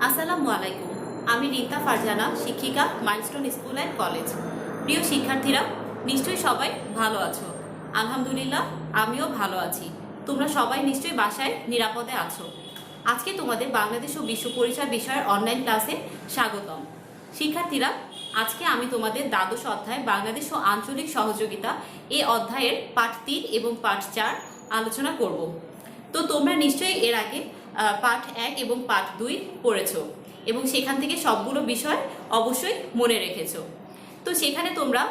আসসালামু আলাইকুম। আমি রিতা ফারজানা, শিক্ষিকা, মাইলস্টোন স্কুল অ্যান্ড কলেজ। প্রিয় শিক্ষার্থীরা, নিশ্চয়ই সবাই ভালো আছো। আলহামদুলিল্লাহ, আমিও ভালো আছি। তোমরা সবাই নিশ্চয়ই বাসায় নিরাপদে আছো। আজকে তোমাদের বাংলাদেশ ও বিশ্ব পরিচয় বিষয়ের অনলাইন ক্লাসে স্বাগতম। শিক্ষার্থীরা, আজকে আমি তোমাদের দ্বাদশ অধ্যায় বাংলাদেশ ও আঞ্চলিক সহযোগিতা এই অধ্যায়ের পাঠ 3 এবং পাঠ 4 আলোচনা করব। তো তোমরা নিশ্চয়ই এর আগে পাঠ 1 এবং পাঠ 2 পড়েছো এবং সেখান থেকে সবগুলো বিষয় অবশ্যই মনে রেখেছো। তো সেখানে তোমরা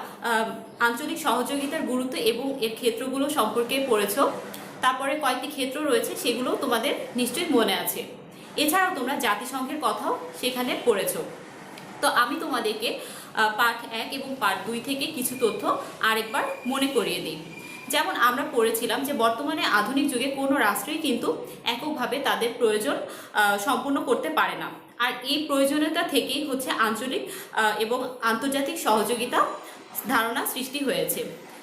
আঞ্চলিক সহযোগিতার গুরুত্ব এবং এর ক্ষেত্রগুলো সম্পর্কে পড়েছো। তারপরে কয়েকটি ক্ষেত্র রয়েছে, সেগুলো তোমাদের নিশ্চয়ই মনে আছে। এছাড়াও তোমরা জাতিসংঘের কথাও সেখানে পড়েছো। তো আমি তোমাদেরকে পাঠ 1 এবং পাঠ 2 থেকে কিছু তথ্য আরেকবার মনে করিয়ে দিই। যেমন আমরা পড়েছিলাম যে বর্তমানে আধুনিক যুগে কোনো রাষ্ট্রই কিন্তু এককভাবে তাদের প্রয়োজন সম্পূর্ণ করতে পারে না। আর এই প্রয়োজনীয়তা থেকেই হচ্ছে আঞ্চলিক এবং আন্তর্জাতিক সহযোগিতা ধারণা সৃষ্টি হয়েছে।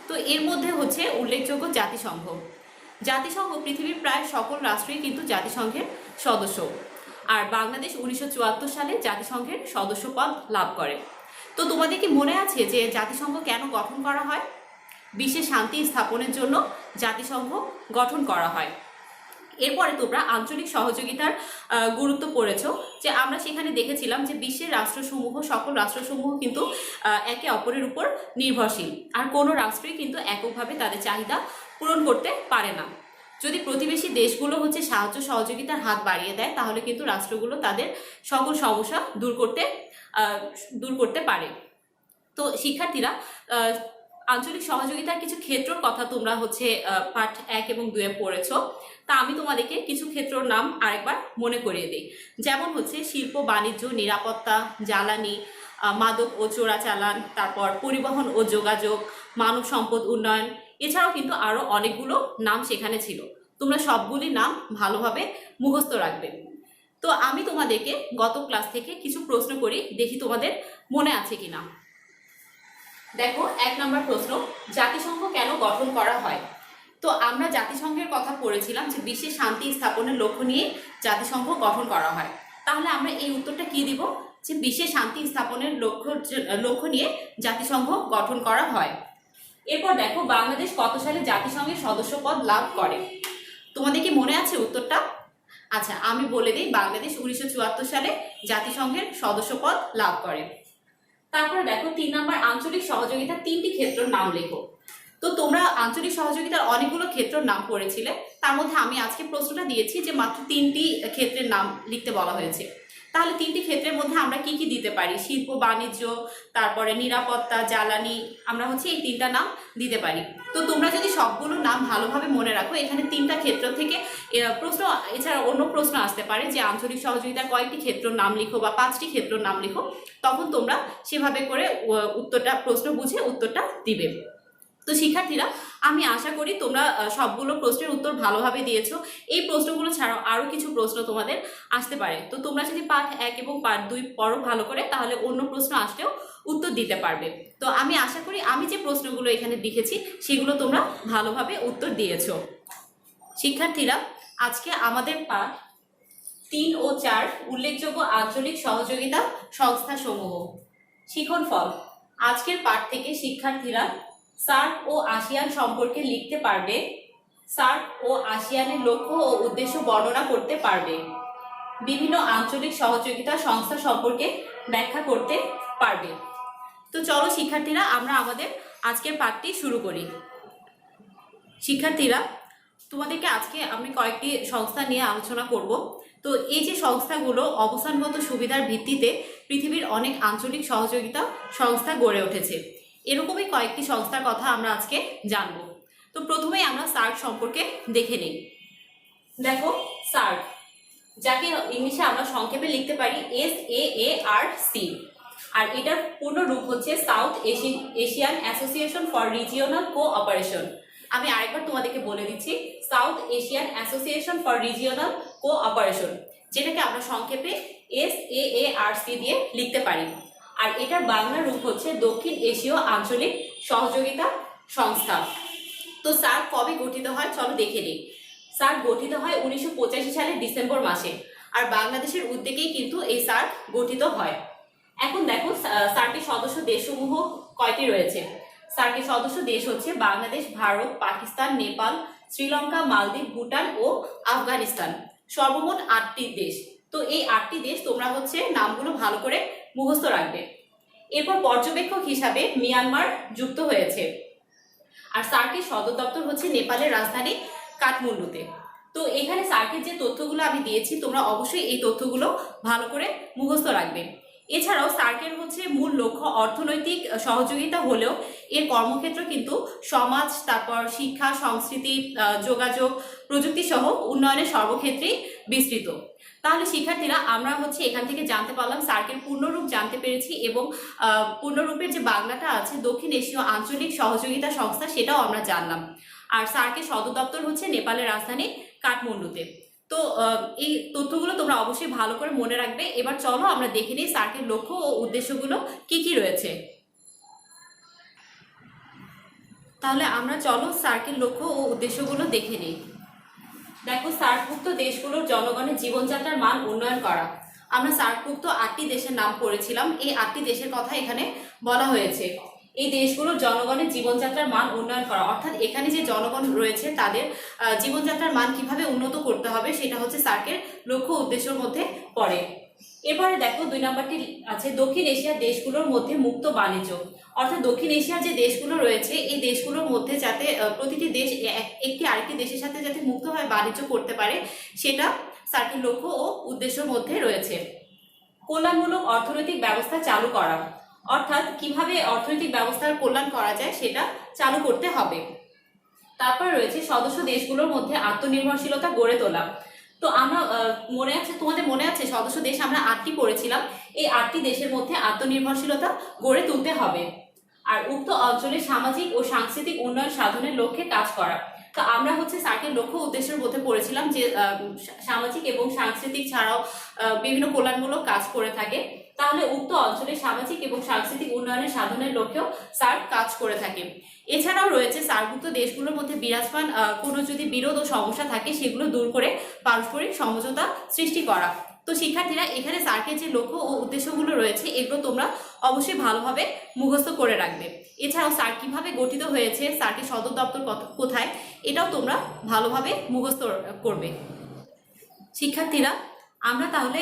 তো এর মধ্যে হচ্ছে উল্লেখযোগ্য জাতিসংঘ। জাতিসংঘ পৃথিবীর প্রায় সকল রাষ্ট্রই কিন্তু জাতিসংঘের সদস্য। আর বাংলাদেশ 1974 সালে জাতিসংঘের সদস্যপদ লাভ করে। তো তোমাদের কি মনে আছে যে জাতিসংঘ কেন গঠন করা হয়? বিশ্বে শান্তি স্থাপনের জন্য জাতিসংঘ গঠন করা হয়। এরপরে তোমরা আঞ্চলিক সহযোগিতার গুরুত্ব পড়েছো, যে আমরা সেখানে দেখেছিলাম যে বিশ্বের রাষ্ট্রসমূহ, সকল রাষ্ট্রসমূহ কিন্তু একে অপরের উপর নির্ভরশীল। আর কোনো রাষ্ট্রই কিন্তু এককভাবে তাদের চাহিদা পূরণ করতে পারে না। যদি প্রতিবেশী দেশগুলো হচ্ছে সাহায্য সহযোগিতার হাত বাড়িয়ে দেয়, তাহলে কিন্তু রাষ্ট্রগুলো তাদের সকল সমস্যা দূর করতে পারে। তো শিক্ষার্থীরা, আঞ্চলিক সহযোগিতার কিছু ক্ষেত্রর কথা তোমরা হচ্ছে পাঠ 1 এবং 2 পড়েছো। তা আমি তোমাদেরকে কিছু ক্ষেত্রর নাম আরেকবার মনে করিয়ে দিই। যেমন হচ্ছে শিল্প, বাণিজ্য, নিরাপত্তা, জ্বালানি, মাদক ও চোরাচালান, তারপর পরিবহন ও যোগাযোগ, মানব সম্পদ উন্নয়ন। এছাড়াও কিন্তু আরো অনেকগুলো নাম সেখানে ছিল। তোমরা সবগুলি নাম ভালোভাবে মুখস্থ রাখবে। তো আমি তোমাদেরকে গত ক্লাস থেকে কিছু প্রশ্ন করি, দেখি তোমাদের মনে আছে কিনা। দেখো, 1 নম্বর প্রশ্ন, জাতিসংঘ কেন গঠন করা হয়? তো আমরা জাতিসংঘের কথা পড়েছিলাম যে বিশ্বে শান্তি স্থাপনের লক্ষ্য নিয়ে জাতিসংঘ গঠন করা হয়। তাহলে আমরা এই উত্তরটা কি দিব? যে বিশ্বে শান্তি স্থাপনের লক্ষ্য নিয়ে জাতিসংঘ গঠন করা হয়। এরপর দেখো, বাংলাদেশ কত সালে জাতিসংঘের সদস্যপদ লাভ করে? তোমাদের কি মনে আছে উত্তরটা? আচ্ছা, আমি বলে দিই, বাংলাদেশ 1974 সালে জাতিসংঘের সদস্যপদ লাভ করে। তারপরে দেখো, 3 নম্বর, আঞ্চলিক সহযোগিতার 3টি ক্ষেত্রের নাম লেখো। তো তোমরা আঞ্চলিক সহযোগিতার অনেকগুলো ক্ষেত্রের নাম পড়েছিলে, তার মধ্যে আমি আজকে প্রশ্নটা দিয়েছি যে মাত্র 3টি ক্ষেত্রের নাম লিখতে বলা হয়েছে। তাহলে 3টি ক্ষেত্রের মধ্যে আমরা কি কি দিতে পারি? শিল্প, বাণিজ্য, তারপরে নিরাপত্তা, জ্বালানি, আমরা হচ্ছে এই 3টা নাম দিতে পারি। তো তোমরা যদি সবগুলো নাম ভালোভাবে মনে রাখো, এখানে 3টা ক্ষেত্র থেকে প্রশ্ন, এছাড়া অন্য প্রশ্ন আসতে পারে যে আঞ্চলিক সহযোগিতার কয়েকটি ক্ষেত্রের নাম লিখো বা 5টি ক্ষেত্রের নাম লিখো। তখন তোমরা সেভাবে করে প্রশ্ন বুঝে উত্তরটা দিবে। তো শিক্ষার্থীরা, আমি আশা করি তোমরা সবগুলো প্রশ্নের উত্তর ভালোভাবে দিয়েছো। এই প্রশ্নগুলো ছাড়াও আরও কিছু প্রশ্ন তোমাদের আসতে পারে। তো তোমরা যদি পাঠ 1 এবং পাঠ 2 পড়ো ভালো করে, তাহলে অন্য প্রশ্ন আসলেও উত্তর দিতে পারবে। তো আমি আশা করি আমি যে প্রশ্নগুলো এখানে লিখেছি সেগুলো তোমরা ভালোভাবে উত্তর দিয়েছো। শিক্ষার্থীরা, আজকে আমাদের পাঠ 3 ও 4, উল্লেখযোগ্য আঞ্চলিক সহযোগিতা সংস্থাসমূহ। শিখন ফল। আজকের পাঠ থেকে শিক্ষার্থীরা সার্ক ও আসিয়ান সম্পর্কে লিখতে পারবে, সার্ক ও আসিয়ানের লক্ষ্য ও উদ্দেশ্য বর্ণনা করতে পারবে, বিভিন্ন আঞ্চলিক সহযোগিতা সংস্থা সম্পর্কে ব্যাখ্যা করতে পারবে। তো চলো শিক্ষার্থীরা, আমরা আমাদের আজকের পাঠটি শুরু করি। শিক্ষার্থীরা, তোমাদেরকে আজকে আমি কয়েকটি সংস্থা নিয়ে আলোচনা করব। তো এই যে সংস্থাগুলো অবস্থানগত সুবিধার ভিত্তিতে পৃথিবীর অনেক আঞ্চলিক সহযোগিতা সংস্থা গড়ে উঠেছে। এরকমই কয়েকটি সংস্থার কথা আমরা আজকে জানব। তো প্রথমেই আমরা সার্ক সম্পর্কে দেখে নিই। দেখো, সার্ক, যাকে ইংলিশে আমরা সংক্ষেপে লিখতে পারি SAARC, আর এটার পূর্ণ রূপ হচ্ছে south Asian association for regional cooperation. আমি আরেকবার তোমাদেরকে বলে দিচ্ছি, south Asian association for regional cooperation, যেটাকে আমরা সংক্ষেপে SAARC দিয়ে লিখতে পারি। আর এটার বাংলা রূপ হচ্ছে দক্ষিণ এশীয় আঞ্চলিক সহযোগিতা সংস্থা। তো সার্ক কবে গঠিত হয় চলো দেখে নিই। সার্ক গঠিত হয় 1985 সালের ডিসেম্বর মাসে। আর বাংলাদেশের উদ্যোগেই কিন্তু এই সার্ক গঠিত হয়। এখন দেখো সার্কের সদস্য দেশসমূহ কয়টি রয়েছে। সার্কের সদস্য দেশ হচ্ছে বাংলাদেশ, ভারত, পাকিস্তান, নেপাল, শ্রীলঙ্কা, মালদ্বীপ, ভুটান ও আফগানিস্তান। সর্বমোট 8টি দেশ। তো এই 8টি দেশ তোমরা হচ্ছে নামগুলো ভালো করে মুখস্থ রাখবে। এরপর পর্যবেক্ষক হিসাবে মিয়ানমার যুক্ত হয়েছে। আর সার্কের সদর দপ্তর হচ্ছে নেপালের রাজধানী কাঠমান্ডুতে। তো এখানে সার্কের যে তথ্যগুলো আমি দিয়েছি তোমরা অবশ্যই এই তথ্যগুলো ভালো করে মুখস্থ রাখবে। এছাড়াও সার্কের হচ্ছে মূল লক্ষ্য অর্থনৈতিক সহযোগিতা হলেও এর কর্মক্ষেত্র কিন্তু সমাজ, তারপর শিক্ষা, সংস্কৃতি, যোগাযোগ, প্রযুক্তি সহ উন্নয়নের সর্বক্ষেত্রেই বিস্তৃত। তাহলে শিক্ষার্থীরা আমরা হচ্ছে এখান থেকে জানতে পারলাম, সার্কের পূর্ণরূপ জানতে পেরেছি এবং পূর্ণরূপের যে বাংলাটা আছে দক্ষিণ এশীয় আঞ্চলিক সহযোগিতা সংস্থা, সেটাও আমরা জানলাম। আর সার্কের সদর দপ্তর হচ্ছে নেপালের রাজধানী কাঠমান্ডুতে। তো এই তথ্যগুলো তোমরা অবশ্যই ভালো করে মনে রাখবে। এবার চলো আমরা দেখে নিই সার্কের লক্ষ্য ও উদ্দেশ্যগুলো কি কি রয়েছে। তাহলে আমরা চলো সার্কের লক্ষ্য ও উদ্দেশ্যগুলো দেখে নিই। দেখো, সার্কভুক্ত দেশগুলোর জনগণের জীবনযাত্রার মান উন্নয়ন করা। আমরা সার্কভুক্ত 8টি দেশের নাম পড়েছিলাম, এই 8টি দেশের কথা এখানে বলা হয়েছে। এই দেশগুলোর জনগণের জীবনযাত্রার মান উন্নয়ন করা, অর্থাৎ এখানে যে জনগণ রয়েছে তাদের জীবনযাত্রার মান কিভাবে উন্নত করতে হবে সেটা হচ্ছে সার্কের লক্ষ্য উদ্দেশ্যের মধ্যে পড়ে। এবারে দেখো 2 নম্বরটি আছে দক্ষিণ এশিয়ার দেশগুলোর মধ্যে মুক্ত বাণিজ্য। অর্থাৎ দক্ষিণ এশিয়ার যে দেশগুলো রয়েছে এই দেশগুলোর মধ্যে যাতে প্রতিটি দেশ একটি আরেকটি দেশের সাথে যাতে মুক্তভাবে বাণিজ্য করতে পারে সেটা সার্কের লক্ষ্য ও উদ্দেশ্যের মধ্যে রয়েছে। কল্যাণমূলক অর্থনৈতিক ব্যবস্থা চালু করা, অর্থাৎ কিভাবে অর্থনৈতিক ব্যবস্থার কল্যাণ করা যায় সেটা চালু করতে হবে। তারপর রয়েছে সদস্য দেশগুলোর মধ্যে আত্মনির্ভরশীলতা গড়ে তোলা। তো আমরা তোমাদের মনে আছে সদস্য দেশ আমরা 8টি পড়েছিলাম, এই 8টি দেশের মধ্যে আত্মনির্ভরশীলতা গড়ে তুলতে হবে। আর উক্ত অঞ্চলের সামাজিক ও সাংস্কৃতিক উন্নয়ন সাধনের লক্ষ্যে কাজ করা। তো আমরা হচ্ছে সার্কের লক্ষ্য উদ্দেশ্যের মধ্যে পড়েছিলাম যে সামাজিক এবং সাংস্কৃতিক ছাড়াও বিভিন্ন কল্যাণমূলক কাজ করে থাকে। তাহলে উক্ত অঞ্চলে সামাজিক এবং সাংস্কৃতিক উন্নয়নের সাধনের লক্ষ্যেও সার্ক কাজ করে থাকে। এছাড়াও রয়েছে সার্কভুক্ত দেশগুলোর মধ্যে বিরাজমান কোনো যদি বিরোধ ও সমস্যা থাকে সেগুলো দূর করে পারস্পরিক সমঝোতা সৃষ্টি করা। তো শিক্ষার্থীরা এখানে সার্কের যে লক্ষ্য ও উদ্দেশ্যগুলো রয়েছে এগুলো তোমরা অবশ্যই ভালোভাবে মুখস্থ করে রাখবে। এছাড়াও সার্ক কিভাবে গঠিত হয়েছে, সার্কের সদর দপ্তর কোথায়, এটাও তোমরা ভালোভাবে মুখস্থ করবে। শিক্ষার্থীরা আমরা তাহলে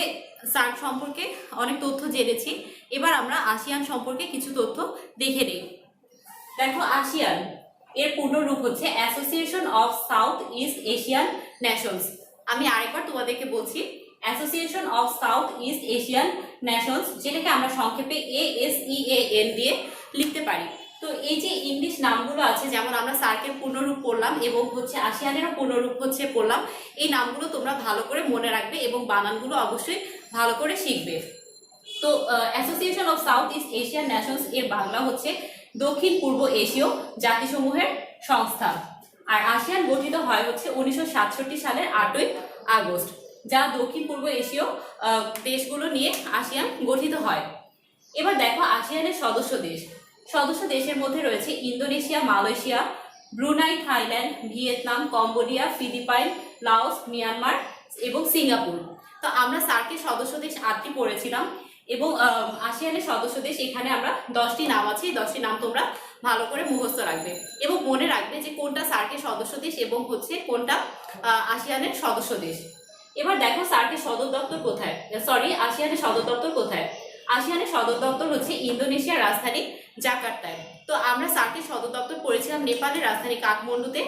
সার্ক সম্পর্কে অনেক তথ্য জেনেছি, এবার আমরা আসিয়ান সম্পর্কে কিছু তথ্য দেখে নিই। দেখো, আসিয়ান এর পূর্ণ রূপ হচ্ছে association of south east Asian Nations. আমি আরেকবার তোমাদেরকে বলছি, association of south east Asian Nations, যেটাকে আমরা সংক্ষেপে ASEAN দিয়ে লিখতে পারি। তো এই যে ইংলিশ নামগুলো আছে, যেমন আমরা সার্কের পূর্ণরূপ পড়লাম এবং হচ্ছে আসিয়ানেরও পূর্ণরূপ হচ্ছে পড়লাম, এই নামগুলো তোমরা ভালো করে মনে রাখবে এবং বানানগুলো অবশ্যই ভালো করে শিখবে। তো association of south east Asian Nations এর বাংলা হচ্ছে দক্ষিণ পূর্ব এশীয় জাতিসমূহের সংস্থা। আর আসিয়ান গঠিত হয় হচ্ছে 1967 সালের 8ই আগস্ট, যা দক্ষিণ পূর্ব এশীয় দেশগুলো নিয়ে আসিয়ান গঠিত হয়। এবার দেখো আসিয়ানের সদস্য দেশের মধ্যে রয়েছে Indonesia, Malaysia, Brunei, Thailand, Vietnam, Cambodia, Philippines, Laos, Myanmar এবং সিঙ্গাপুর। তো আমরা সার্কের সদস্য দেশ 8টি পড়েছিলাম এবং আসিয়ানের সদস্য দেশ এখানে আমরা 10টি নাম আছে, 10টি নাম তোমরা ভালো করে মুখস্থ রাখবে এবং মনে রাখবে যে কোনটা সার্কের সদস্য দেশ এবং হচ্ছে কোনটা আসিয়ানের সদস্য দেশ। এবার দেখো সার্কের সদর দপ্তর কোথায়, আসিয়ানের সদর দপ্তর কোথায়। আসিয়ানের সদর দপ্তর হচ্ছে ইন্দোনেশিয়ার রাজধানী জাকার্তায়। তো আমরা সার্কের সদর দপ্তর পড়েছিলাম নেপালের রাজধানী কাঠমান্ডুতে,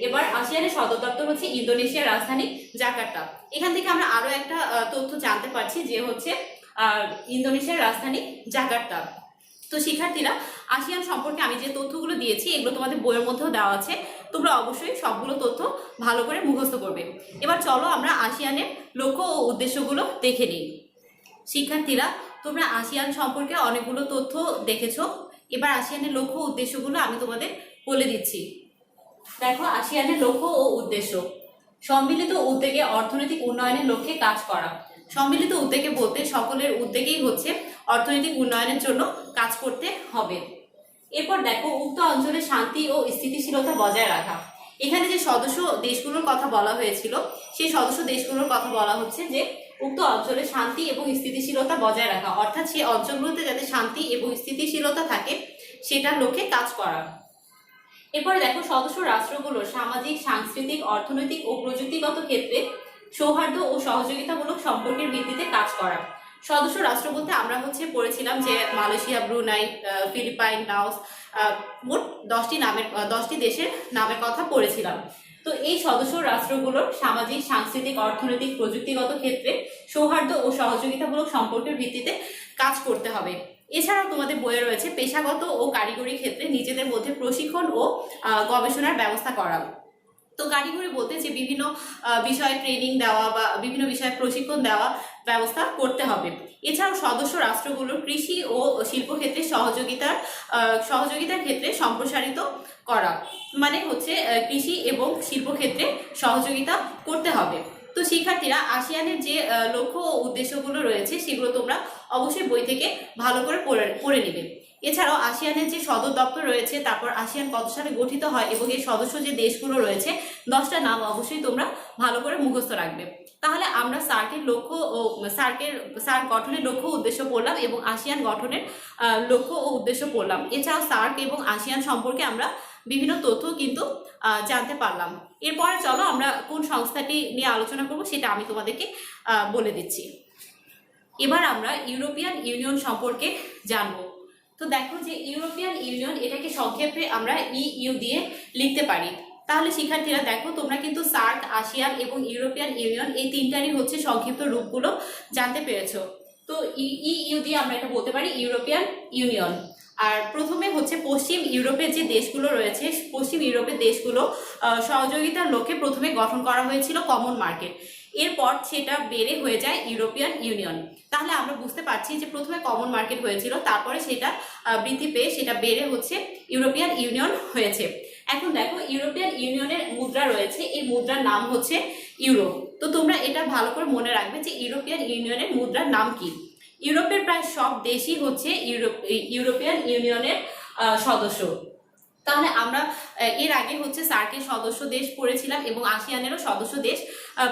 এবার আসিয়ানের সদর দপ্তর হচ্ছে ইন্দোনেশিয়ার রাজধানী জাকার্তা। এখান থেকে আমরা আরো একটা তথ্য জানতে পারছি যে হচ্ছে ইন্দোনেশিয়ার রাজধানী জাকার্তা। তো শিক্ষার্থীরা আসিয়ান সম্পর্কে আমি যে তথ্যগুলো দিয়েছি এগুলো তোমাদের বইয়ের মধ্যেও দেওয়া আছে, তোমরা অবশ্যই সবগুলো তথ্য ভালো করে মুখস্থ করবে। এবার চলো আমরা আসিয়ানের লক্ষ্য ও উদ্দেশ্যগুলো দেখে নিই। শিক্ষার্থীরা তোমরা আসিয়ান সম্পর্কে অনেকগুলো তথ্য দেখেছো, এবার আসিয়ানের লক্ষ্য ও উদ্দেশ্যগুলো আমি তোমাদের বলে দিচ্ছি। দেখো, আসিয়ানের লক্ষ্য ও উদ্দেশ্য: সম্মিলিত উদ্যোগে অর্থনৈতিক উন্নয়নের লক্ষ্যে কাজ করা। সম্মিলিত উদ্যোগে বলতে সকলের উদ্যোগেই হচ্ছে অর্থনৈতিক উন্নয়নের জন্য কাজ করতে হবে। এরপর দেখো, উক্ত অঞ্চলে শান্তি ও স্থিতিশীলতা বজায় রাখা। এখানে যে সদস্য দেশগুলোর কথা বলা হয়েছিল সেই সদস্য দেশগুলোর কথা বলা হচ্ছে যে উক্ত অঞ্চলে শান্তি এবং স্থিতিশীলতা বজায় রাখা, অর্থাৎ সেই অঞ্চলগুলোতে যাতে শান্তি এবং স্থিতিশীলতা থাকে সেটার লক্ষ্যে কাজ করা। এরপরে দেখো, সদস্য রাষ্ট্রগুলোর সামাজিক, সাংস্কৃতিক, অর্থনৈতিক ও প্রযুক্তিগত ক্ষেত্রে সৌহার্দ্য ও সহযোগিতামূলক সম্পর্কের ভিত্তিতে কাজ করা। সদস্য রাষ্ট্র বলতে আমরা পড়েছিলাম যে মালয়েশিয়া, ব্রুনাই, ফিলিপাইন, লাওস, মোট 10টি দেশের নামের কথা পড়েছিলাম। তো এই সদস্য রাষ্ট্রগুলোর সামাজিক, সাংস্কৃতিক, অর্থনৈতিক, প্রযুক্তিগত ক্ষেত্রে সৌহার্দ্য ও সহযোগিতামূলক সম্পর্কের ভিত্তিতে কাজ করতে হবে। এছাড়াও তোমাদের বইয়ে রয়েছে পেশাগত ও কারিগরি ক্ষেত্রে নিজেদের মধ্যে প্রশিক্ষণ ও গবেষণার ব্যবস্থা করা। তো কারিগরি বলতে যে বিভিন্ন বিষয়ে ট্রেনিং দেওয়া বা বিভিন্ন বিষয়ে প্রশিক্ষণ দেওয়া ব্যবস্থা করতে হবে। এছাড়াও সদস্য রাষ্ট্রগুলোর কৃষি ও শিল্পক্ষেত্রে সহযোগিতার ক্ষেত্রে সম্প্রসারিত করা, মানে কৃষি এবং শিল্পক্ষেত্রে সহযোগিতা করতে হবে। তো শিক্ষার্থীরা, আসিয়ানের যে লক্ষ্য ও উদ্দেশ্যগুলো রয়েছে সেগুলো তোমরা অবশ্যই বই থেকে ভালো করে পড়ে নেবে। এছাড়াও আসিয়ানের যে সদর দপ্তর রয়েছে, তারপর আসিয়ান কত সালে গঠিত হয় এবং এর সদস্য যে দেশগুলো রয়েছে 10টা নাম অবশ্যই তোমরা ভালো করে মুখস্থ রাখবে। তাহলে আমরা সার্কের লক্ষ্য ও সার্ক গঠনের লক্ষ্য উদ্দেশ্য পড়লাম এবং আসিয়ান গঠনের লক্ষ্য ও উদ্দেশ্য পড়লাম। এছাড়াও সার্ক এবং আসিয়ান সম্পর্কে আমরা বিভিন্ন তথ্য কিন্তু জানতে পারলাম। এরপরে চলো আমরা কোন সংস্থাটি নিয়ে আলোচনা করব সেটা আমি তোমাদেরকে বলে দিচ্ছি। এবার আমরা ইউরোপিয়ান ইউনিয়ন সম্পর্কে জানবো। তো দেখো যে ইউরোপিয়ান ইউনিয়ন, এটাকে সংক্ষেপে আমরা ইইউ দিয়ে লিখতে পারি। তাহলে শিক্ষার্থীরা দেখো, তোমরা কিন্তু সার্ক, আসিয়ান এবং ইউরোপিয়ান ইউনিয়ন এই তিনটারই সংক্ষিপ্ত রূপগুলো জানতে পেরেছো। তো ইইউ দিয়ে আমরা এটা বলতে পারি ইউরোপিয়ান ইউনিয়ন। আর প্রথমে পশ্চিম ইউরোপের যে দেশগুলো রয়েছে, পশ্চিম ইউরোপের দেশগুলো সহযোগিতার লক্ষ্যে প্রথমে গঠন করা হয়েছিল কমন মার্কেট। এরপর সেটা বেড়ে হয়ে যায় ইউরোপিয়ান ইউনিয়ন। তাহলে আমরা বুঝতে পারছি যে প্রথমে কমন মার্কেট হয়েছিল, তারপরে সেটা বৃদ্ধি পেয়ে সেটা বেড়ে ইউরোপিয়ান ইউনিয়ন হয়েছে। এখন দেখো, ইউরোপিয়ান ইউনিয়নের মুদ্রা রয়েছে, এই মুদ্রার নাম ইউরো। তো তোমরা এটা ভালো করে মনে রাখবে যে ইউরোপিয়ান ইউনিয়নের মুদ্রার নাম কি। ইউরোপের প্রায় সব দেশই ইউরোপিয়ান ইউনিয়নের সদস্য। তাহলে আমরা এর আগে সার্কের সদস্য দেশ পড়েছিলাম এবং আসিয়ানেরও সদস্য দেশ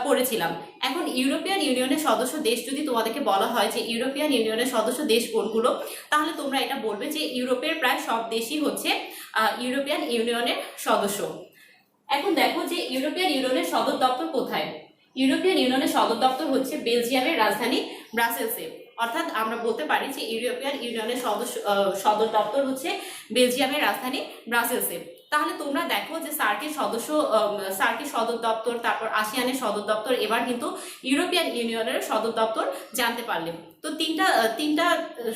পড়েছিলাম। এখন ইউরোপিয়ান ইউনিয়নের সদস্য দেশ যদি তোমাদেরকে বলা হয় যে ইউরোপিয়ান ইউনিয়নের সদস্য দেশ কোনগুলো, তাহলে তোমরা এটা বলবে যে ইউরোপের প্রায় সব দেশই ইউরোপিয়ান ইউনিয়নের সদস্য। এখন দেখো যে ইউরোপিয়ান ইউনিয়নের সদর দপ্তর কোথায়। ইউরোপিয়ান ইউনিয়নের সদর দপ্তর বেলজিয়ামের রাজধানী ব্রাসেলসে। অর্থাৎ আমরা বলতে পারি যে ইউরোপিয়ান ইউনিয়নের সদর দপ্তর বেলজিয়ামের রাজধানী ব্রাসেলসে। তাহলে তোমরা দেখো যে সার্কের সদর দপ্তর, তারপর আসিয়ানের সদর দপ্তর, এবার কিন্তু ইউরোপিয়ান ইউনিয়নের সদর দপ্তর জানতে পারলে। তো তিনটা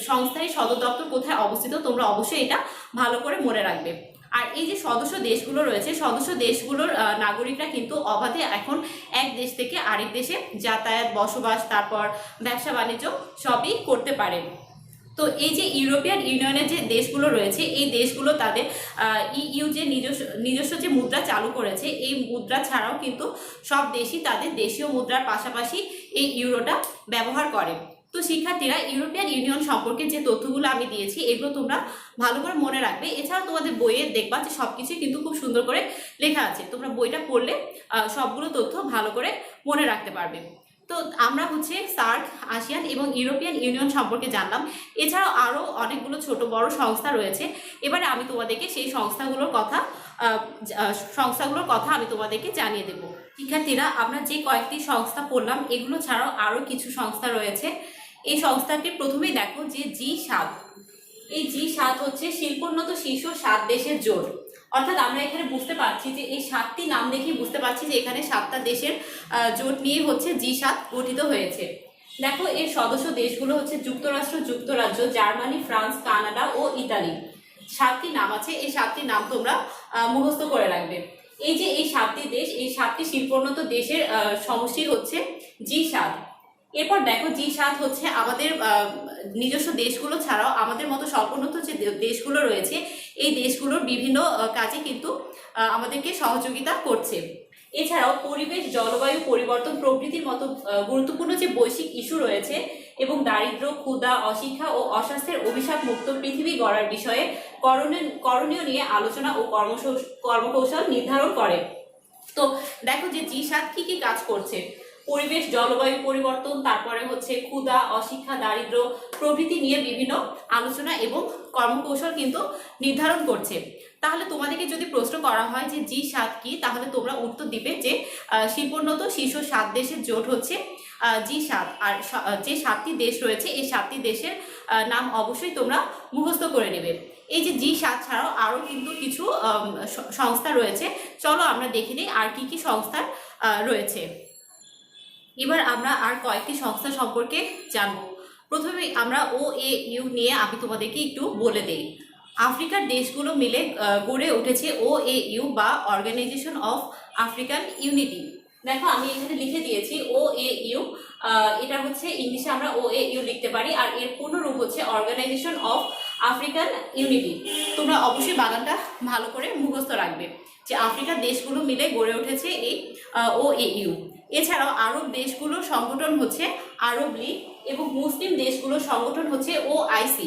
সংস্থার সদর দপ্তর কোথায় অবস্থিত তোমরা অবশ্যই এটা ভালো করে মনে রাখবে। আর এই যে সদস্য দেশগুলো রয়েছে, সদস্য দেশগুলোর নাগরিকরা কিন্তু অবাধে এখন এক দেশ থেকে আরেক দেশে যাতায়াত, বসবাস, তারপর ব্যবসা বাণিজ্য সবই করতে পারে। তো এই যে ইউরোপিয়ান ইউনিয়নের যে দেশগুলো রয়েছে, এই দেশগুলো তাদের ইইউ যে নিজস্ব যে মুদ্রা চালু করেছে, এই মুদ্রা ছাড়াও কিন্তু সব দেশই তাদের দেশীয় মুদ্রার পাশাপাশি এই ইউরোটা ব্যবহার করে। তো শিক্ষার্থীরা, ইউরোপিয়ান ইউনিয়ন সম্পর্কে যে তথ্যগুলো আমি দিয়েছি এগুলো তোমরা ভালো করে মনে রাখবে। এছাড়া তোমাদের বইয়ে দেখবা যে সবকিছু কিন্তু খুব সুন্দর করে লেখা আছে, তোমরা বইটা পড়লে সবগুলো তথ্য ভালো করে মনে রাখতে পারবে। তো আমরা সার্ক, আসিয়ান এবং ইউরোপিয়ান ইউনিয়ন সম্পর্কে জানলাম। এছাড়াও আরও অনেকগুলো ছোট বড় সংস্থা রয়েছে। এবারে আমি তোমাদেরকে সেই সংস্থাগুলোর কথা আমি তোমাদেরকে জানিয়ে দেব। শিক্ষার্থীরা, আমরা যে কয়েকটি সংস্থা পড়লাম এগুলো ছাড়াও আরও কিছু সংস্থা রয়েছে। এই সংস্থাটি প্রথমেই দেখো যে জি7। এই জি7 শিল্পোন্নত শীর্ষ 7 দেশের জোট। অর্থাৎ আমরা এখানে বুঝতে পারছি যে এই 7টি নাম দেখেই বুঝতে পারছি যে এখানে 7টা দেশের জোট নিয়ে জি7 গঠিত হয়েছে। দেখো, এর সদস্য দেশগুলো যুক্তরাষ্ট্র, যুক্তরাজ্য, জার্মানি, ফ্রান্স, কানাডা ও ইতালি। 7টি নাম আছে, এই 7টি নাম তোমরা মুখস্থ করে রাখবে। এই যে এই 7টি দেশ, এই 7টি শিল্পোন্নত দেশের সমষ্টি জি7। এরপর দেখো, জি7 আমাদের নিজস্ব দেশগুলো ছাড়াও আমাদের মতো স্বল্পোন্নত যে দেশগুলো রয়েছে, এই দেশগুলোর বিভিন্ন কাজে কিন্তু আমাদেরকে সহযোগিতা করছে। এছাড়াও পরিবেশ, জলবায়ু পরিবর্তন প্রভৃতির মতো গুরুত্বপূর্ণ যে বৈশ্বিক ইস্যু রয়েছে এবং দারিদ্র্য, ক্ষুধা, অশিক্ষা ও অস্বাস্থ্যের অভিশাপ মুক্ত পৃথিবী গড়ার বিষয়ে করণীয় নিয়ে আলোচনা ও কর্মকৌশল নির্ধারণ করে। তো দেখো যে জি7 কি কাজ করছে। পরিবেশ, জলবায়ু পরিবর্তন, তারপরে হচ্ছে ক্ষুধা, অশিক্ষা, দারিদ্র প্রভৃতি নিয়ে বিভিন্ন আলোচনা এবং কর্মকৌশল কিন্তু নির্ধারণ করছে। তাহলে তোমাদেরকে যদি প্রশ্ন করা হয় যে জি7 কি, তাহলে তোমরা উত্তর দিবে যে শিল্পোন্নত শীর্ষ 7 দেশের জোট হচ্ছে জি7। আর যে 7টি দেশ রয়েছে এই 7টি দেশের নাম অবশ্যই তোমরা মুখস্থ করে নেবে। এই যে জি7 ছাড়াও আরও কিন্তু কিছু সংস্থা রয়েছে, চলো আমরা দেখে নিই আর কি কি সংস্থা রয়েছে। এবার আমরা আর কয়েকটি সংস্থা সম্পর্কে জানবো। প্রথমে আমরা OAU নিয়ে আমি তোমাদেরকে একটু বলে দেই। আফ্রিকার দেশগুলো মিলে গড়ে উঠেছে OAU বা অর্গানাইজেশন অফ আফ্রিকান ইউনিটি। দেখো আমি এখানে লিখে দিয়েছি OAU, এটা হচ্ছে ইংলিশে আমরা OAU লিখতে পারি, আর এর পূর্ণরূপ হচ্ছে অর্গানাইজেশন অফ আফ্রিকান ইউনিটি। তোমরা অবশ্যই বানানটা ভালো করে মুখস্থ রাখবে যে আফ্রিকার দেশগুলো মিলে গড়ে উঠেছে এই OAU। এছাড়াও আরব দেশগুলোর সংগঠন হচ্ছে আরব লীগ এবং মুসলিম দেশগুলোর সংগঠন হচ্ছে OIC।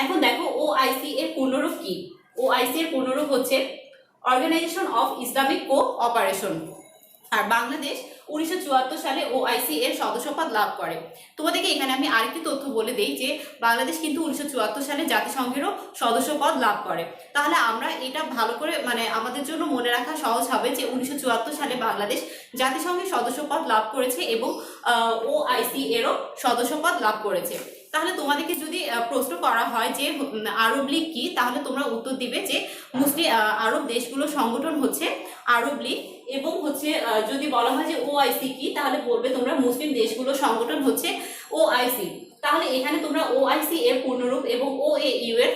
এখন দেখো OIC এর পূর্ণরূপ কি? OIC এর পূর্ণরূপ হচ্ছে অর্গানাইজেশন অফ ইসলামিক কোঅপারেশন। আর বাংলাদেশ 1974 সালে OIC এর সদস্যপদ লাভ করে। তোমাদেরকে এখানে আমি আরেকটি তথ্য বলে দেই যে বাংলাদেশ কিন্তু 1974 সালে জাতিসংঘেরও সদস্যপদ লাভ করে। তাহলে আমরা এটা ভালো করে আমাদের জন্য মনে রাখা সহজ হবে যে 1974 সালে বাংলাদেশ জাতিসংঘের সদস্যপদ লাভ করেছে এবং OIC এরও সদস্যপদ লাভ করেছে। তাহলে তোমাদেরকে যদি প্রশ্ন করা হয় যে আরব লীগ কি, তাহলে তোমরা উত্তর দিবে যে মুসলিম আরব দেশগুলোর সংগঠন হচ্ছে আরব লীগ, এবং হচ্ছে যদি বলা হয় যে OIC কি, তাহলে বলবে তোমরা মুসলিম দেশগুলোর সংগঠন হচ্ছে OIC। তাহলে এখানে তোমরা OIC এর পূর্ণরূপ এবং OAU এর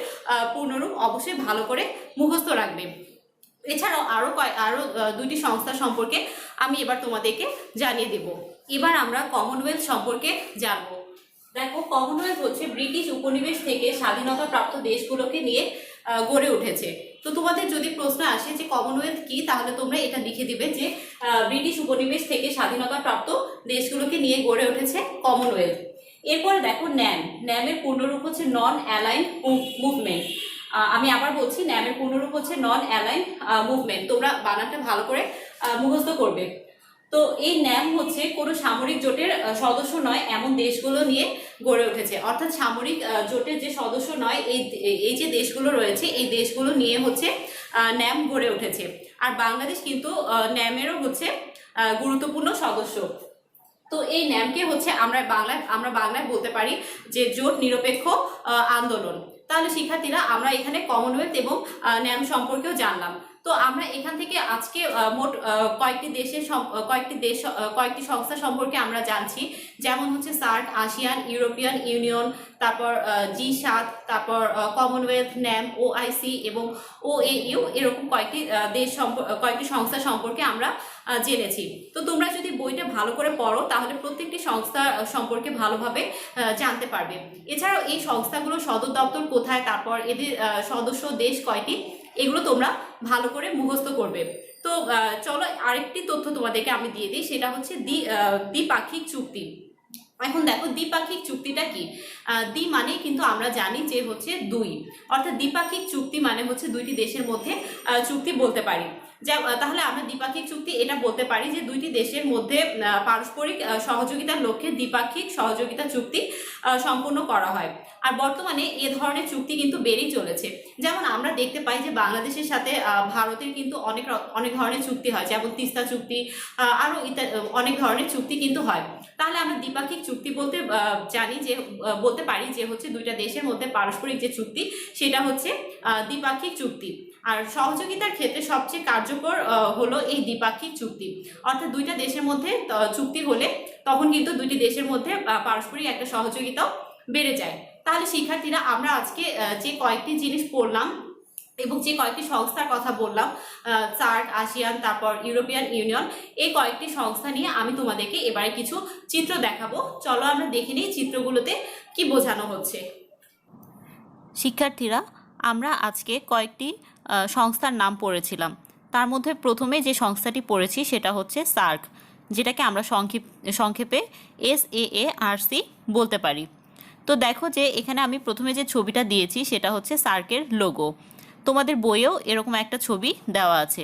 পূর্ণরূপ অবশ্যই ভালো করে মুখস্থ রাখবে। এছাড়াও আরো দুইটি সংস্থা সম্পর্কে আমি এবার তোমাদেরকে জানিয়ে দেব। এবার আমরা কমনওয়েলথ সম্পর্কে জানবো। দেখো কমনওয়েলথ হচ্ছে ব্রিটিশ উপনিবেশ থেকে স্বাধীনতা প্রাপ্ত দেশগুলোকে নিয়ে গড়ে উঠেছে। তো তোমাদের যদি প্রশ্ন আসে যে কমনওয়েলথ কি, তাহলে তোমরা এটা লিখে দিবে যে ব্রিটিশ উপনিবেশ থেকে স্বাধীনতা প্রাপ্ত দেশগুলোকে নিয়ে গড়ে উঠেছে কমনওয়েলথ। এরপরে দেখো ন্যামের পূর্ণরূপ হচ্ছে নন অ্যালাইন মুভমেন্ট। আমি আবার বলছি, ন্যামের পূর্ণরূপ হচ্ছে নন অ্যালাইন মুভমেন্ট। তোমরা বানানটা ভালো করে মুখস্থ করবে। তো এই ন্যাম হচ্ছে কোনো সামরিক জোটের সদস্য নয় এমন দেশগুলো নিয়ে গড়ে উঠেছে। অর্থাৎ সামরিক জোটের যে সদস্য নয় এই যে দেশগুলো রয়েছে এই দেশগুলো নিয়ে হচ্ছে ন্যাম গড়ে উঠেছে। আর বাংলাদেশ কিন্তু ন্যামেরও হচ্ছে গুরুত্বপূর্ণ সদস্য। তো এই ন্যামকে হচ্ছে আমরা বাংলায় বলতে পারি যে জোট নিরপেক্ষ আন্দোলন। তাহলে শিক্ষার্থীরা আমরা এখানে কমনওয়েলথ এবং ন্যাম সম্পর্কেও জানলাম। তো আমরা এখান থেকে আজকে মোট কয়েকটি সংস্থা সম্পর্কে আমরা জানছি, যেমন হচ্ছে সার্ক, আসিয়ান, ইউরোপিয়ান ইউনিয়ন, তারপর জি7, তারপর কমনওয়েলথ, ন্যাম, OIC এবং OAU, এরকম কয়েকটি সংস্থা সম্পর্কে আমরা জেনেছি। তো তোমরা যদি বইটা ভালো করে পড়ো তাহলে প্রত্যেকটি সংস্থা সম্পর্কে ভালোভাবে জানতে পারবে। এছাড়াও এই সংস্থাগুলোর সদর দপ্তর কোথায়, তারপর এদের সদস্য দেশ কয়টি, এগুলো তোমরা ভালো করে মুখস্থ করবে। তো চলো আরেকটি তথ্য তোমাদেরকে আমি দিয়ে দিই, সেটা হচ্ছে দ্বিপাক্ষিক চুক্তি। এখন দেখো দ্বিপাক্ষিক চুক্তিটা কি। দ্বি মানে কিন্তু আমরা জানি যে হচ্ছে দুই, অর্থাৎ দ্বিপাক্ষিক চুক্তি মানে হচ্ছে দুইটি দেশের মধ্যে চুক্তি বলতে পারি। তাহলে আমরা দ্বিপাক্ষিক চুক্তি এটা বলতে পারি যে দুইটি দেশের মধ্যে পারস্পরিক সহযোগিতার লক্ষ্যে দ্বিপাক্ষিক সহযোগিতা চুক্তি সম্পন্ন করা হয়। আর বর্তমানে এ ধরনের চুক্তি কিন্তু বেড়েই চলেছে। যেমন আমরা দেখতে পাই যে বাংলাদেশের সাথে ভারতের কিন্তু অনেক ধরনের চুক্তি হয়, যেমন তিস্তা চুক্তি, আরও অনেক ধরনের চুক্তি কিন্তু হয়। তাহলে আমরা দ্বিপাক্ষিক চুক্তি বলতে পারি যে হচ্ছে দুইটা দেশের মধ্যে পারস্পরিক যে চুক্তি সেটা হচ্ছে দ্বিপাক্ষিক চুক্তি। আর সহযোগিতার ক্ষেত্রে সবচেয়ে কার্যকর হলো এই দ্বিপাক্ষিক চুক্তি। অর্থাৎ দুইটা দেশের মধ্যে চুক্তি হলে তখন কিন্তু দুইটি দেশের মধ্যে পারস্পরিক একটা সহযোগিতাও বেড়ে যায়। তাহলে শিক্ষার্থীরা আমরা আজকে যে কয়েকটি জিনিস পড়লাম এবং যে কয়েকটি সংস্থার কথা বললাম, সার্ক, আসিয়ান, তারপর ইউরোপিয়ান ইউনিয়ন, এই কয়েকটি সংস্থা নিয়ে আমি তোমাদেরকে এবারে কিছু চিত্র দেখাবো। চলো আমরা দেখে নিই চিত্রগুলোতে কি বোঝানো হচ্ছে। শিক্ষার্থীরা আমরা আজকে কয়েকটি সংস্থার নাম পড়েছিলাম। তার মধ্যে প্রথমে যে সংস্থাটি পড়েছি সেটা হচ্ছে সার্ক, যেটাকে আমরা সংক্ষেপে SAARC বলতে পারি। তো দেখো যে এখানে আমি প্রথমে যে ছবিটা দিয়েছি সেটা হচ্ছে সার্কের লোগো। তোমাদের বইয়েও এরকম একটা ছবি দেওয়া আছে।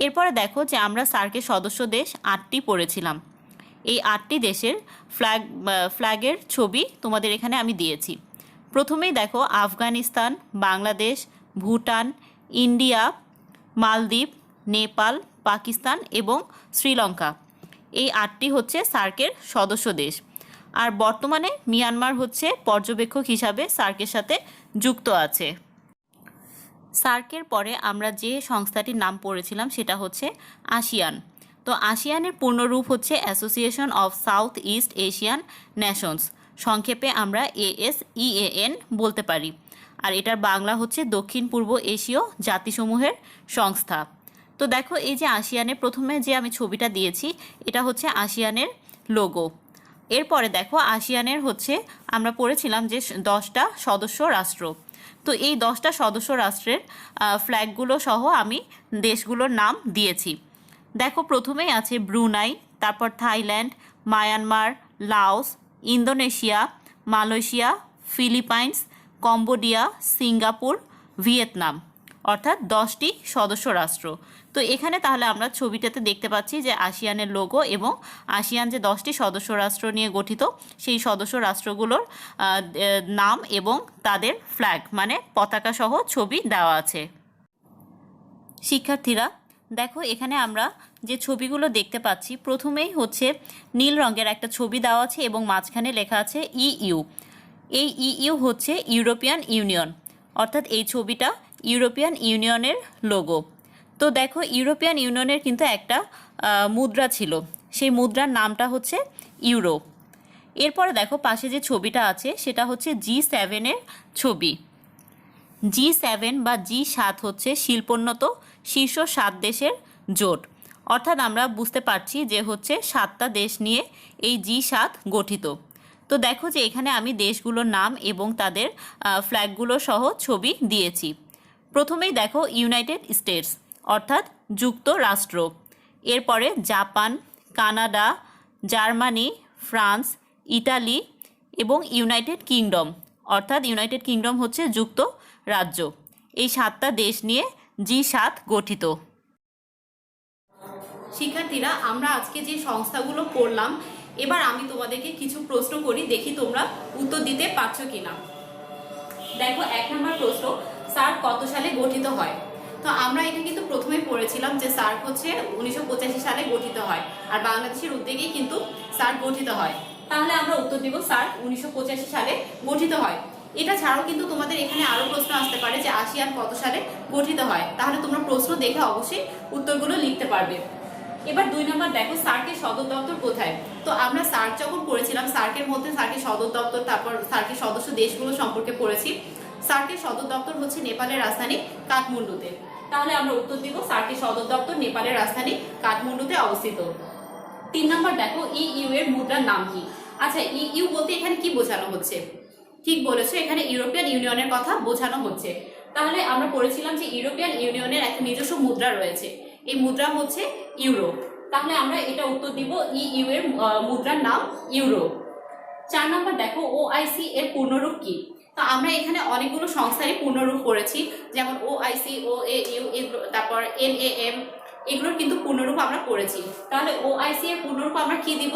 এরপরে দেখো যে আমরা সার্কের সদস্য দেশ 8টি পড়েছিলাম। এই 8টি দেশের ফ্ল্যাগের ছবি তোমাদের এখানে আমি দিয়েছি। প্রথমেই দেখো আফগানিস্তান, বাংলাদেশ, ভুটান, ইন্ডিয়া, মালদ্বীপ, নেপাল, পাকিস্তান এবং শ্রীলঙ্কা, এই 8টি হচ্ছে সার্কের সদস্য দেশ। আর বর্তমানে মিয়ানমার হচ্ছে পর্যবেক্ষক হিসাবে সার্কের সাথে যুক্ত আছে। সার্কের পরে আমরা যে সংস্থাটির নাম পড়েছিলাম সেটা হচ্ছে আসিয়ান। তো আসিয়ানের পূর্ণরূপ হচ্ছে association of south east Asian Nations, সংক্ষেপে আমরা ASEAN বলতে পারি। আর এটার বাংলা হচ্ছে দক্ষিণ পূর্ব এশীয় জাতিসমূহের সংস্থা। তো দেখো এই যে আসিয়ানের প্রথমে যে আমি ছবিটা দিয়েছি এটা হচ্ছে আসিয়ানের লোগো। এরপরে দেখো আসিয়ানের হচ্ছে আমরা পড়েছিলাম যে 10টা সদস্য রাষ্ট্র। তো এই 10টা সদস্য রাষ্ট্রের ফ্ল্যাগগুলো সহ আমি দেশগুলোর নাম দিয়েছি। দেখো প্রথমেই আছে ব্রুনাই, তারপর Thailand, Myanmar, Laos, Indonesia, Malaysia, Philippines, Cambodia, Singapore, Vietnam, অর্থাৎ 10টি সদস্য রাষ্ট্র। তো এখানে তাহলে আমরা ছবিটাতে দেখতে পাচ্ছি যে আসিয়ানের লোগো এবং আসিয়ান যে 10টি সদস্য রাষ্ট্র নিয়ে গঠিত সেই সদস্য রাষ্ট্রগুলোর নাম এবং তাদের ফ্ল্যাগ মানে পতাকা সহ ছবি দেওয়া আছে। শিক্ষার্থীরা দেখো এখানে আমরা যে ছবিগুলো দেখতে পাচ্ছি, প্রথমেই হচ্ছে নীল রঙের একটা ছবি দেওয়া আছে এবং মাঝখানে লেখা আছে EU। এই EU হচ্ছে ইউরোপিয়ান ইউনিয়ন, অর্থাৎ এই ছবিটা ইউরোপিয়ান ইউনিয়নের লোগো। তো দেখো ইউরোপিয়ান ইউনিয়নের কিন্তু একটা মুদ্রা ছিল, সেই মুদ্রার নামটা হচ্ছে ইউরো। এরপরে দেখো পাশে যে ছবিটা আছে সেটা হচ্ছে G7-এর ছবি। G7 বা G7 হচ্ছে শিল্পোন্নত শীর্ষ 7 দেশের জোট, অর্থাৎ আমরা বুঝতে পারছি যে হচ্ছে 7টা দেশ নিয়ে এই G7 গঠিত। তো দেখো যে এখানে আমি দেশগুলোর নাম এবং তাদের ফ্ল্যাগগুলো সহ ছবি দিয়েছি। প্রথমেই দেখো ইউনাইটেড স্টেটস অর্থাৎ যুক্তরাষ্ট্র, এরপরে Japan, Canada, Germany, France, Italy এবং ইউনাইটেড কিংডম, অর্থাৎ ইউনাইটেড কিংডম হচ্ছে যুক্তরাজ্য। এই 7টা দেশ নিয়ে G7 গঠিত। শিক্ষার্থীরা আমরা আজকে যে সংস্থাগুলো পড়লাম, এবার আমি তোমাদেরকে কিছু প্রশ্ন করি, দেখি তোমরা উত্তর দিতে পারছো কিনা। দেখো 1 নম্বর প্রশ্ন, সার্ক কত সালে গঠিত হয়? তো আমরা এটা কিন্তু প্রথমেই পড়েছিলাম যে সার্ক হচ্ছে 1985 সালে গঠিত হয়, আর বাংলাদেশের উদ্যোগেই কিন্তু সার্ক গঠিত হয়। তাহলে আমরা উত্তর দিব সার্ক 1985 সালে গঠিত হয়। এটা ছাড়াও কিন্তু তোমাদের এখানে আরো প্রশ্ন আসতে পারে যে আসিয়ান কত সালে গঠিত হয়, তাহলে তোমরা প্রশ্ন দেখে অবশ্যই উত্তরগুলো লিখতে পারবে। এবার 2 নম্বর দেখো সার্কের সদর দপ্তর কোথায়? তো আমরা সার্ক যখন পড়েছিলাম সার্কের মধ্যে সার্কের সদর দপ্তর, তারপর সার্কের সদস্য দেশগুলো সম্পর্কে পড়েছি। সার্কের সদর দপ্তর হচ্ছে নেপালের রাজধানী কাঠমান্ডুতে। তাহলে আমরা উত্তর দিব সার্কের সদর দপ্তর নেপালের রাজধানী কাঠমান্ডুতে অবস্থিত। 3 নম্বর দেখো EU এর মুদ্রার নাম কি? আচ্ছা EU বলতে এখানে কি বোঝানো হচ্ছে? ঠিক বলেছো, এখানে ইউরোপিয়ান ইউনিয়নের কথা বোঝানো হচ্ছে। তাহলে আমরা পড়েছিলাম যে ইউরোপিয়ান ইউনিয়নের একটা নিজস্ব মুদ্রা রয়েছে, এই মুদ্রা হচ্ছে ইউরো। তাহলে আমরা এটা উত্তর দিব EU এর মুদ্রার নাম ইউরো। 4 নম্বর দেখো OIC এর পূর্ণরূপ কি? তো আমরা এখানে অনেকগুলো সংস্থারই পূর্ণরূপ পড়েছি, যেমন OIC, OAU, তারপর NAM, এগুলোর কিন্তু পূর্ণরূপ আমরা পড়েছি। তাহলে OIC এর পূর্ণরূপ আমরা কি দিব?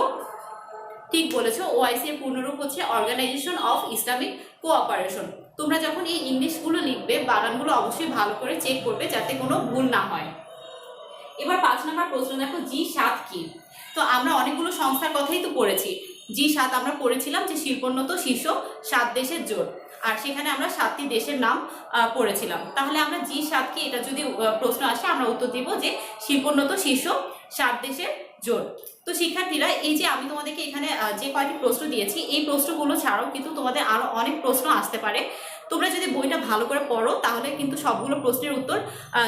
ঠিক বলেছো, OIC এর পূর্ণরূপ হচ্ছে অর্গানাইজেশন অফ ইসলামিক কোঅপারেশন। তোমরা যখন এই ইংলিশগুলো লিখবে বানানগুলো অবশ্যই ভালো করে চেক করবে যাতে কোনো ভুল না হয়। এবার 5 নম্বর প্রশ্ন দেখো G7 কি? তো আমরা অনেকগুলো সংস্থার কথাই তো পড়েছি। G7 আমরা পড়েছিলাম যে শিল্পোন্নত শীর্ষ 7 দেশের জোট, আর সেখানে আমরা 7টি দেশের নাম পড়েছিলাম। তাহলে আমরা G7 কি, এটা যদি প্রশ্ন আসে আমরা উত্তর দিব যে শিল্পোন্নত শীর্ষ 7 দেশের জোট। তো শিক্ষার্থীরা এই যে আমি তোমাদেরকে এখানে যে কয়টি প্রশ্ন দিয়েছি এই প্রশ্নগুলো ছাড়াও কিন্তু তোমাদের আরো অনেক প্রশ্ন আসতে পারে। তোমরা যদি বইটা ভালো করে পড়ো তাহলে কিন্তু সবগুলো প্রশ্নের উত্তর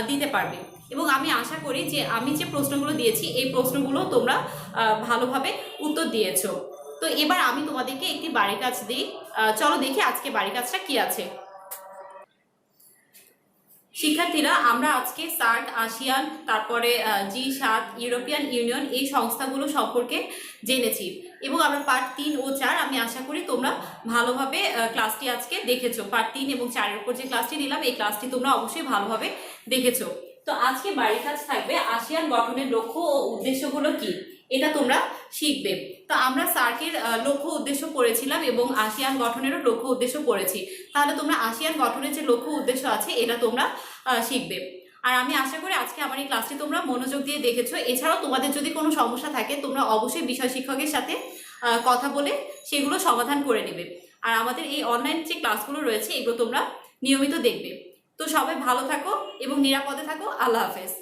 দিতে পারবে, এবং আমি আশা করি যে আমি যে প্রশ্নগুলো দিয়েছি এই প্রশ্নগুলো তোমরা ভালোভাবে উত্তর দিয়েছো। তো এবার আমি তোমাদেরকে একটি বাড়ির কাজ দিই, চলো দেখি আজকে বাড়ির কাজটা কি আছে। শিক্ষার্থীরা আমরা আজকে সার্ক, আসিয়ান, তারপরে G7, ইউরোপিয়ান ইউনিয়ন এই সংস্থাগুলো সম্পর্কে জেনেছি, এবং আমরা পার্ট 3 ও 4 আমি আশা করি তোমরা ভালোভাবে ক্লাসটি আজকে দেখেছো। পার্ট 3 এবং 4-এর উপর যে ক্লাসটি নিলাম এই ক্লাসটি তোমরা অবশ্যই ভালোভাবে দেখেছো। তো আজকে বাড়ির কাজ থাকবে আসিয়ান গঠনের লক্ষ্য ও উদ্দেশ্যগুলো কি, এটা তোমরা শিখবে। তো আমরা সার্কের লক্ষ্য উদ্দেশ্য পড়েছিলাম এবং আসিয়ান গঠনেরও লক্ষ্য উদ্দেশ্য পড়েছি। তাহলে তোমরা আসিয়ান গঠনের যে লক্ষ্য উদ্দেশ্য আছে এটা তোমরা শিখবে। আর আমি আশা করি আজকে আমার এই ক্লাসটি তোমরা মনোযোগ দিয়ে দেখেছো। এছাড়াও তোমাদের যদি কোনো সমস্যা থাকে তোমরা অবশ্যই বিষয় শিক্ষকের সাথে কথা বলে সেগুলো সমাধান করে নেবে। আর আমাদের এই অনলাইন যে ক্লাসগুলো রয়েছে এগুলো তোমরা নিয়মিত দেখবে। তো সবাই ভালো থাকো এবং নিরাপদে থাকো। আল্লাহ হাফেজ।